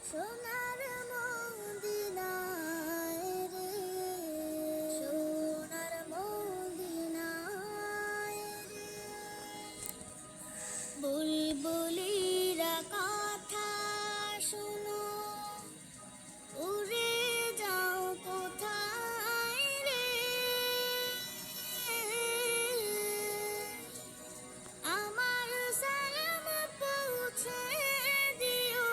সোনার মদিনায় রে, সোনার মদিনায় রে, বুলবুলিরা কথা শোনো, উড়ে যাও কোথায় রে, আমার সালাম পৌঁছে দিও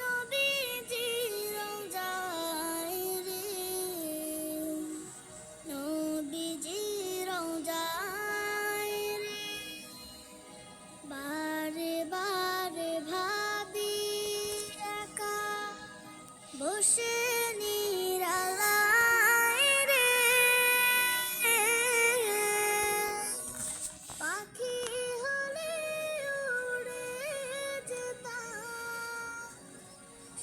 নবীজি রওজায় রে, নবীজি রওজায় রে। বারে বারে ভাবি একা বসে নিরালায় রে, পাখি হলে উড়ে যেতাম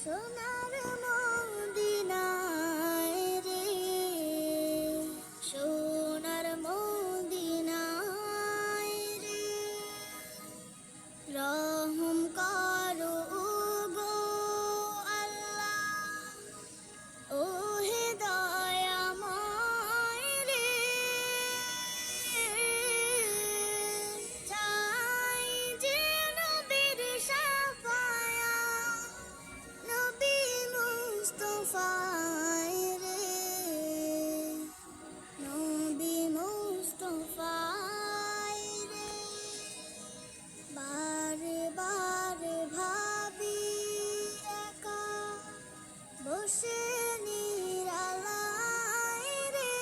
সোনার মদিনায় রে, সোনার মদিনায় রে। রহম করো গো আল্লাহ, ও হে দয়াময় রে, চাই যে নবীর শাফায়াত, নবী মুস্তাফায় রে, নবী মুস্তাফায় রে। বারে বারে ভাবি একা বসে নিরালায় রে,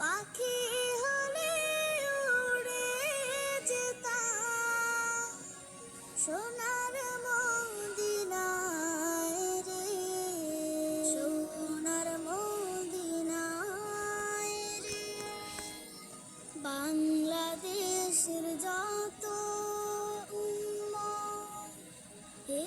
পাখি হলে উড়ে যেতাম সোনার মদিনায় রে, সোনার মদিনায় রে। বাংলাদেশের যত উম্মত হে